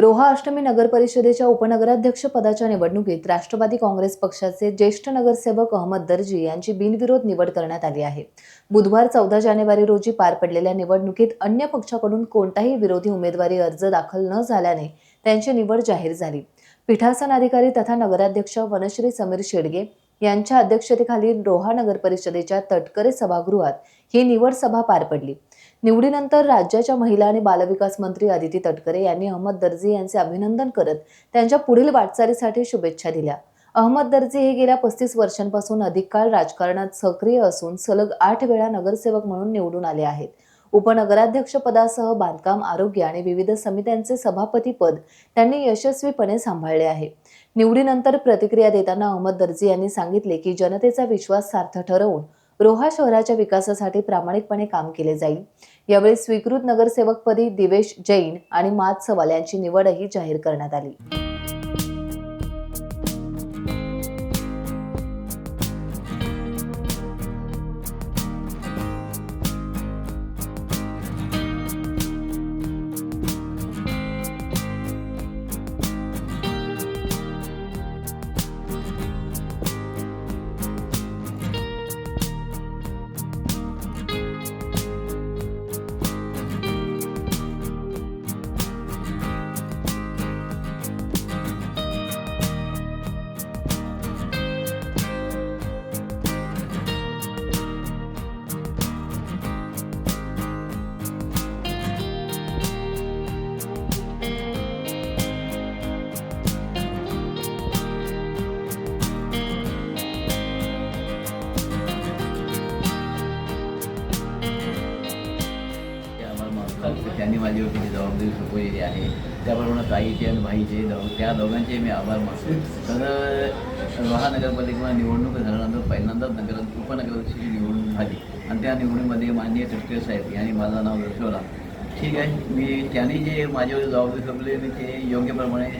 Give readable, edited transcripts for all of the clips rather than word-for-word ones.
रोहा अष्टमी नगर परिषदेच्या उपनगराध्यक्ष पदाच्या निवडणुकीत राष्ट्रवादी काँग्रेस पक्षाचे ज्येष्ठ नगरसेवक अहमद दर्जी यांची बिनविरोध निवड करण्यात आली आहे। बुधवार 14 जानेवारी रोजी पार पडलेल्या निवडणुकीत अन्य पक्षाकडून कोणताही विरोधी उमेदवारी अर्ज दाखल न झाल्याने त्यांची निवड जाहीर झाली। पीठासन अधिकारी तथा नगराध्यक्ष वनश्री समीर शेडगे यांच्या अध्यक्षतेखाली रोहा नगर परिषदेच्या तटकरे सभागृहात ही निवड सभा पार पडली। निवडीनंतर राज्याच्या महिला आणि बालविकास मंत्री अदिती तटकरे यांनी अहमद दर्जी यांचे अभिनंदन करत त्यांच्या पुढील वाटचालीसाठी शुभेच्छा दिल्या। अहमद दर्जी हे गेल्या 35 वर्षांपासून अधिक काळ राजकारणात सक्रिय असून सलग 8 वेळा नगरसेवक म्हणून निवडून आले आहेत। उपनगराध्यक्ष पदासह बांधकाम, आरोग्य आणि विविध समित्यांचे सभापती पद त्यांनी यशस्वीपणे सांभाळले आहे। निवडीनंतर प्रतिक्रिया देताना अहमद दर्जी यांनी सांगितले की जनतेचा विश्वास सार्थ ठरवून रोहा शहराच्या विकासासाठी प्रामाणिकपणे काम केले जाईल। यावेळी स्वीकृत नगरसेवकपदी दिवेश जैन आणि मात सवाल यांची निवडही जाहीर करण्यात आली। त्यांनी माझ्यावरती जबाबदारी सोपवलेली आहे। त्याप्रमाणे ताईचे आणि भाईचे त्या दोघांचे मी आभार मानतो। तर रोहा नगरपालिकेला निवडणूक झाल्यानंतर पहिल्यांदाच उपनगराध्यक्षाची निवडणूक झाली आणि त्या निवडणुकीमध्ये माननीय तटकरे साहेब यांनी माझं नाव दर्शवला। ठीक आहे, त्यांनी जे माझ्यावर जबाबदारी सोपवली मी ते योग्यप्रमाणे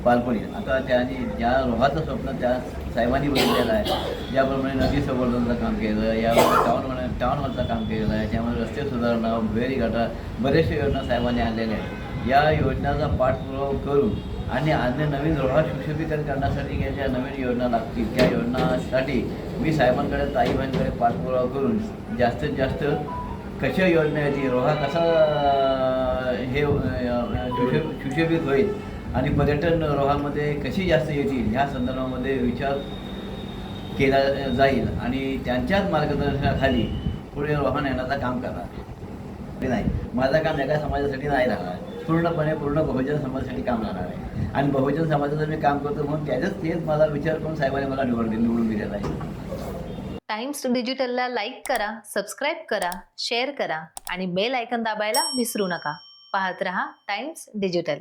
पार पडेल। आता त्यांनी ज्या रोहाचं स्वप्न त्या साहेबांनी बघितलेलं आहे, ज्याप्रमाणे नदी संवर्धनाचं काम केलं, यावर टाउन हॉलचं काम केलेलं आहे, त्यामध्ये रस्ते सुधारणा, भुयारी गटार, बरेचशा योजना साहेबांनी आणलेल्या आहेत। या योजनाचा पाठपुरावा करून आणि अन्य नवीन रोहा सुशोभीकरण करण्यासाठी ज्या नवीन योजना लागतील त्या योजनासाठी मी साहेबांकडे, ताईबाईंकडे पाठपुरावा करून जास्तीत जास्त कशा योजना येतील, रोहा कसा हे सुशोभित होईल आणि पर्यटन रोहामध्ये कशी जास्त येतील ह्या संदर्भामध्ये विचार केला जाईल आणि त्यांच्याच मार्गदर्शनाखाली पुढे रोहा नेण्याचं काम करणार नाही। माझं काम एका समाजासाठी नाही राहणार, पूर्ण बहुजन समाजासाठी काम राहणार आहे आणि बहुजन समाजाचं मी काम करतो म्हणून तेच मला विचार करून साहेबांनी मला निवडून दिलेला आहे। टाइम्स डिजिटलला लाईक करा, सबस्क्राईब करा, शेअर करा आणि बेल आयकॉन दाबायला विसरू नका। पाहत रहा टाइम्स डिजिटल।